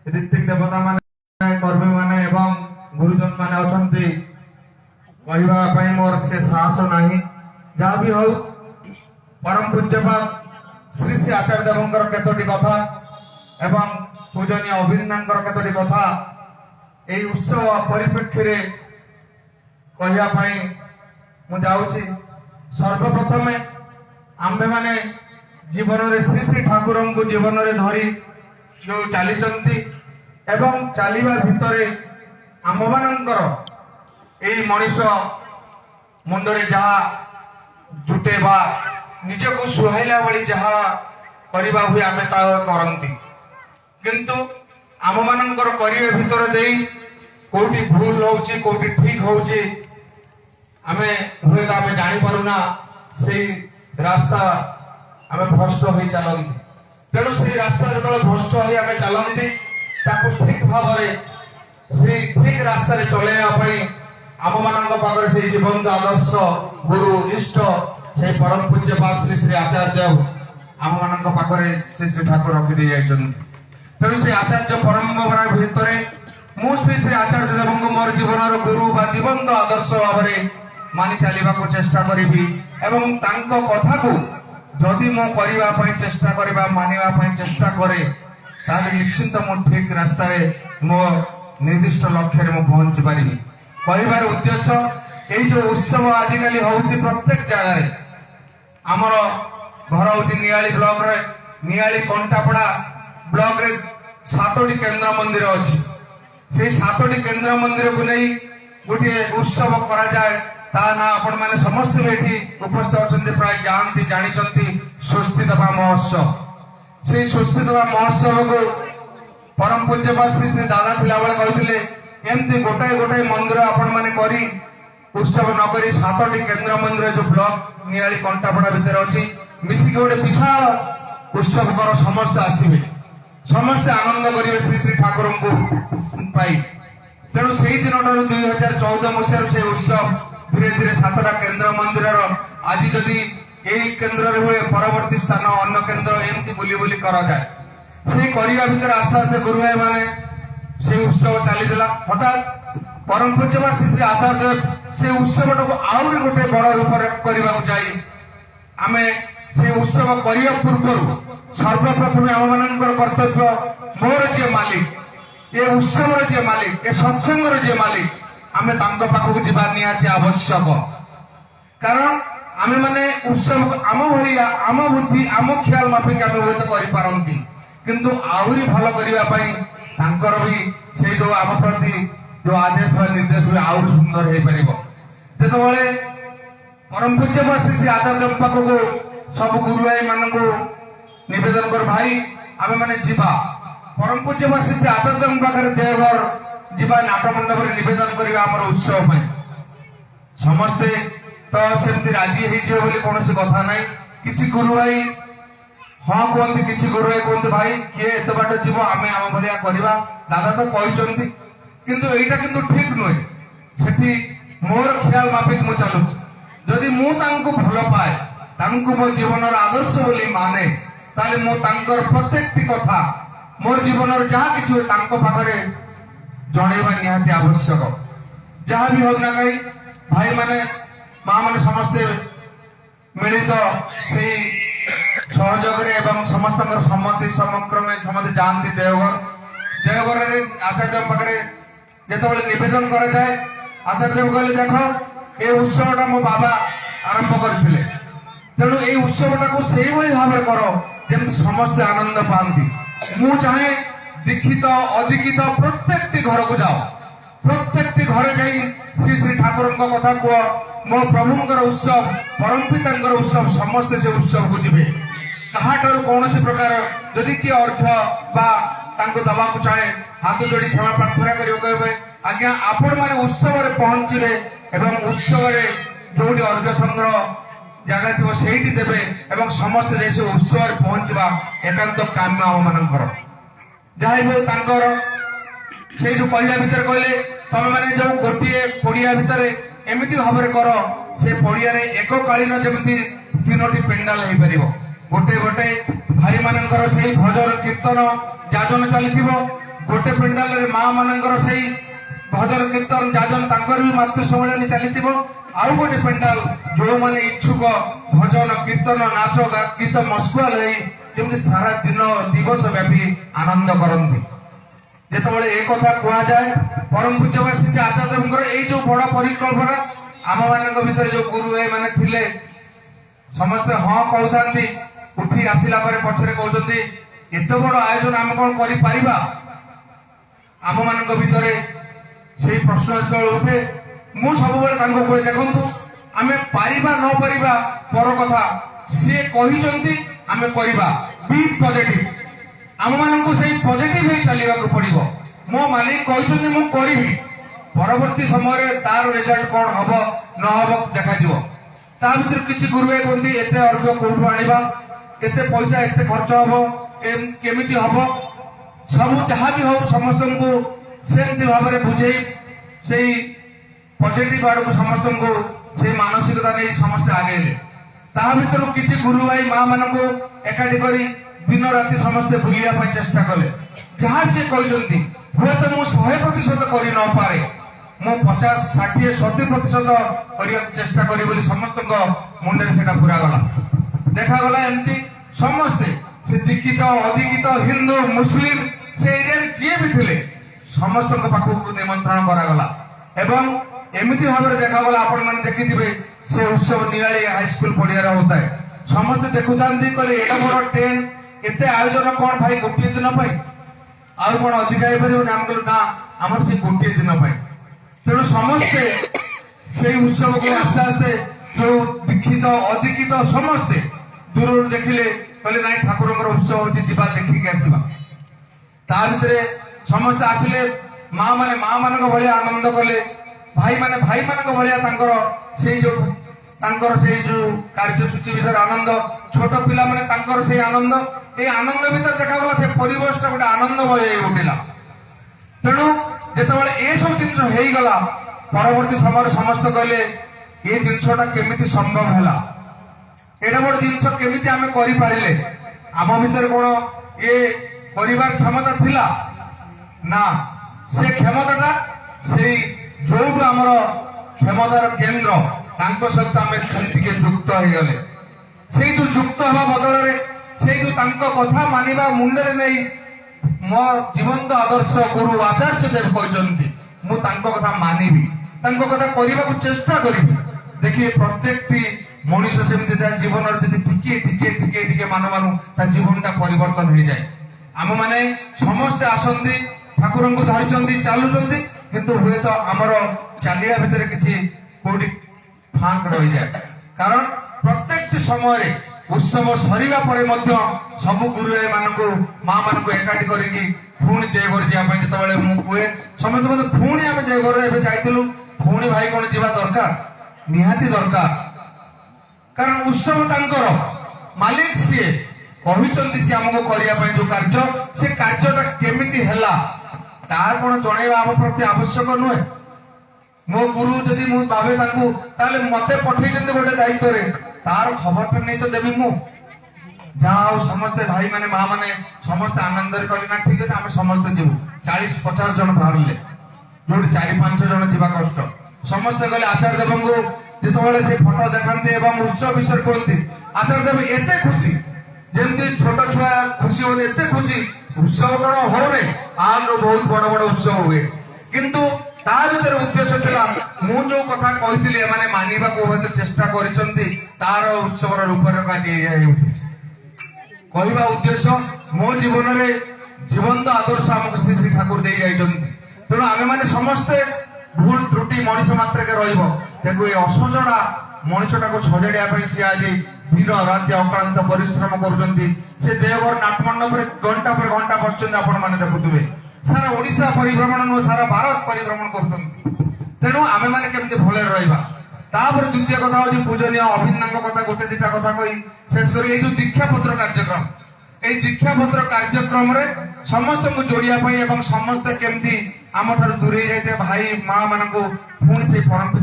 ऋतिक देवता माने कर्मी माने एवं गुरुजन माने अछंती कहवा मोर से साहस नहीं। जहाँ भी हो परम पूज्यपाद श्री श्री आचार्य देवंकर केतोटी कथा एवं पूजनीय अभिन्नांकर केतोटी कथा एई उत्सव परिप्रेक्षी रे कहया पई मु जाउछि। सर्वप्रथम आम्भे माने जीवन रे श्री श्री ठाकुर को जीवन रे धरी जो चली एवं चलिबा भितरे आम मानकर एई मनीष मुंडरे जहा जुटेबा निजको सुहाइला बड़ी जहा करिबा हुए आमे ता करंती, किंतु आम मानकर करिवे भितर देई कोठी भूल होउची कोठी ठीक होउची आमे हुए आमे जानि पारुना। सेई रास्ता आमे भ्रष्ट होई चलंती। तेणु से रास्ता जो भ्रष्ट होई आमे चलंती ताकू ठीक भाव से ठीक रास्ता रे चलेया पई आम मानक पाखरे से जीवंत आदर्श गुरु इष्ट से परम पूज्य श्री श्री आचार्य आम मानक पाखरे श्री श्री ठाकुर रखी दे जाइछन्ति। तेणु से आचार्य परंपरा भितर मु श्री श्री आचार्य देव को मोर जीवन गुरु बा जीवंत आदर्श भाव में मानि चलने को चेष्टा करी एवं तांको कथा को जदि मो करबा पई चेष्टा करबा मानिबा पई चेष्टा करे ताले निश्चित मो ठीक रास्ता रे मो निर्दिष्ट लक्ष्य रे मो पहुंची पारिबी। कहबार उद्देश्य एई जो उत्सव आजिकाली होउची प्रत्येक जगह रे हमर घर होउची नियाली ब्लॉक रे नियाली कंटापड़ा ब्लॉक रे 7टी केंद्र मंदिर अछि। से 7टी केंद्र मंदिर को नहीं गोटे उत्सव करा जाए ता ना आपण माने समस्त बेठी उपस्थित अछंती प्राय जानती जानिचंती स्वस्ति दबा महोत्सव। से स्वस्ति दबा महोत्सव को परम पूज्य श्री श्री दादा थिला बेले कहिथिले एमती गोटाए गोटाए मंदिर आपण माने करी उत्सव न करी 7टी केंद्र मंदिर जो ब्लॉक नियाली कंटापड़ा भीतर अछि मिसी गोटे विशाल उत्सव कर समस्त आसीबे समस्त आनंद करिवे श्री श्री ठाकुर को पाई। तेणु से दिन 2014 मसीह से उत्सव धीरे धीरे 7टा केंद्र मंदिर आज जदि यही केंद्र हुए परवर्ती स्थान अन्य केंद्र एमती बुली बुली करा जाए से करिया भीतर आस्ते आस्ते गुरु भाई माने से उत्सव चलीला। हठात परम पूज्य श्री श्री आचार्य देव से उत्सव को आउरी गोटे बड़ रूप करने जाई आमे से उत्सव करने पूर्व सर्वप्रथम आम मान कर्तव्य मोर जे मालिक ये उत्सव जे मालिक ये सत्संग जे मालिक आमे तांको पाखक जीवा निहाती आवश्यक। कारण आमे माने उत्सव आम भलिया आम बुद्धि आम ख्याल माफिक आमे हुए तो करि पारंती, किंतु आहुरी भल करिवा पई तांकर भी से जो आम प्रति जो आदेश व निर्देश भी आहुरी सुंदर हे परिबो। तेतबेले परम पूज्य श्री श्री आचार्य पाखक सब गुरु भाई मानकु निवेदन कर भाई आमे माने जीवा परम पूज्य श्री श्री आचार्य पाखरे देवर जीवा नाट मंडप निवेदन करवा आम उत्सव समस्ते तो सेमती राजी हो कौन कथा ना। कि गुरु भाई हाँ कहते कि गुरु भाई कहते भाई किए एत बाट जीव आम आम भाया करवा दादा तो कहते किंतु एटा किंतु ठीक नुहे सेठी मोर ख्याल माफिक मु चलु जदि मु तांको भल पाए तांको मो जीवन आदर्श बोली माने ताले मो तांकर प्रत्येकटी कथा मोर जीवन जहाँ किछि हुए तांको पाखरे जणेबा निहाती आवश्यक। जहाँ भी हो ना कहीं भाई माने माँ माने समस्ते मिलित से सहयोग एवं समस्त सम्मति समक्रमे समस्त जानती देवघर देवघर आचार्य पाखे जो निवेदन करा जाए आचार्य देव कहले देख ये उत्सवटा मो बाबा आरंभ करथिले तेणु ये उत्सवटा को से भाव कर जमी समस्ते आनंद पाती। मु चाहे दीक्षित अदीक्षित प्रत्येक घर को जाओ प्रत्येक घर जाई श्री श्री ठाकुर कथा कह मो प्रभुंर उत्सव परम पिता उत्सव समस्ते से उत्सव को जीवे कहाटर कौन प्रकार जदि किए अर्घ्य बा दवा चाहे हाथ जोड़ी क्षमा प्रार्थना करेंगे आज्ञा आपण मैंने उत्सव पहुंचे एवं उत्सव जो अर्घ्य संग्रह जगह थी से देवे एवं समस्ते जैसे उत्सव पहुंचवा एकांत काम्य आम मानकर जहाँ भी से जो कहला भितर कहले तमे मैंने जो गोटे पड़िया भितर एमती भाव कर से पड़िया एक कालीन जमी 3टी पेंडाल हो पार गोटे गोटे भाई मानकर से भजन कीर्तन जाजन चली गोटे पेंडाल रे माँ मानकर से भजन कीर्तन जाजन तांकर भी मातृ सम्मेलन चली आउ गोटे पेंडाल जो माने इच्छुक भजन कीर्तन नाच गीत मस्कुआल जमी सारा दिन दिवस व्यापी आनंद करती जिते एक कथा कह जाए परम पूज्य श्री आचार्य देवଙ୍କର एई जो बड़ परिकल्पना आम मान भीतर जो गुरु ए माने थिले समस्ते हाँ कहते उठी आसला पछरे कहते एत बड़ आयोजन आम कौन कर आम मान भीतर से प्रश्न जो उठे मु सब देखु आम पारिबा न पारिबा पर कथा सी कहते आम करवा बी पॉजिटिव आम मान से पॉजिटिव ही चलने पड़ो मो मालिक कहते मु करी परवर्ती समय तार रिजल्ट कौन हम न हम देखा ता भर किसी गुरु कहते एत अर्घ कौटू आना एत पैसा एत खर्च हम केमी हम सब जहाँ भी हो समस्त को सेमती भाव में बुझे से पॉजिटिव आड़ को समस्त को से मानसिकता नहीं समस्ते आगे ता भर किसी गुरु भाई माँ मान एकाठी कर दिन राति समस्ते बुलाया चेष्टा कले जहाँ सी कहते हुए तो मुझे 100% कर न पारे मु 50, 60, 70% करने चेष्टा करी समस्त मुंडे से पूरा गला देखागला एमती समस्ते से दीक्षित अधिकृत हिंदू मुस्लिम से एरिया जी भी थे समस्त पाखक निमंत्रण करागला एवं एमती भाव में देखागला आपण मैंने देखिथे से उत्सव निराली हाईस्कूल पड़िया होता है समस्ते देखुता कहले एटा बड़ टेंट एत आयोजन कौन भाई गोटे दिन आउ कौन अधिक आम कहलु ना आम से गोटे दिन तेणु समस्ते से उत्सव को आस्ते आस्ते जो दीक्षित अधिकृत समस्ते दूर देखिले कहले ना ठाकुर उत्सव होची जीवा देखिक आसवा ता भितर समस्ते आसिले माँ मान भाया आनंद कले भाई मान भाया से जो कार्यसूची विषय आनंद छोट पिला माने से आनंद ये आनंद भीतर देखा से परिवेश गोटे आनंदमय उठिला तेणु जिते ये सब जिन होगा परवर्ती समय समस्त कहले ये जिनसा केमी संभव है एडा बड़ जिनस केमी आम करें आम भीतर कौन ये परिवार क्षमता थिला ना से क्षमता से जो आमर क्षमतार केन्द्र सहित आम टे युक्त हो गले से जो युक्त हवा बदल से जो कथा मानिबा मुंडे नहीं मो जीवंत आदर्श गुरु आचार्य देव कहते मुझे कथा मानिबी कथा करने को चेष्टा करी देखिए प्रत्येक मनीष सेमती जीवन टिके टिके टिके टिके मानु मानु ता जीवन परिवर्तन हो जाए आम मैंने समस्ते आसती ठाकुर को धरी चलुंट किंतु हुए तो आमर चलिया भितर किसी कौटी फांक रही जाए कारण प्रत्येक समय उत्सव सरिबा परे मध्य सब गुरु मानू माँ मान एकाठी करके पुणी देवघर जावाई जो मुझे समझ मत पुणी आम देवघर जाइलु पुणी भाई कौन जा दरकार निहाती दरकार कारण उत्सव तांकर मालिक सी कहते सी आमको करने जो कार्य से कार्यटा केमिति है तार कौन जनइबा आम प्रति आवश्यक नुहे मो गुरु जदि मु भावे मते पठे गोटे दायित्व तार खबर नहीं तो देवी मु जहाँ समस्ते भाई माने माँ माने समस्ते आनंद करना ठीक है आम समस्ते जीव 40-50 जन बाहर जो 4-5 जन जीवा कष्ट समस्ते गले आचार्य देव को जो से फोटो देखते उत्सव विषय कहते आचार्य देव एत खुशी जमी छोट छुआ खुशी होते एत खुशी उत्सव कौन हो बहुत बड़ बड़ उत्सव हुए किंतु ता भीतर उद्देश्य था मु जो कथा कही मानिबा को चेष्टा कर उत्सव रूपरेखा कहवा उद्देश्य मो जीवन में जीवंत आदर्श आमको श्री श्री ठाकुर दे तेणु आम मैंने समस्ते भूल त्रुटि मनीष मात्र के देखो ये असजड़ा मनीषटा को सजाड़ा सी आज दिन राति अक्लांत परिश्रम कर देवघर नाटमंडप घंटा पर घंटा बच्चन देखुए सारा ओडिशा परिभ्रमण नुह सारा भारत परिभ्रमण कर तेणु आम मैंने केमती भले रहा द्वितीय कथा हूँ पूजनीय अभिन्न कथा गोटे दिटा कथा कही शेष कर दीक्षा पत्र कार्यक्रम ये दीक्षा पत्र कार्यक्रम समस्त को जोड़ापी समस्ते केमती आम ठार दूरे जाते भाई माँ मान पुणी से परम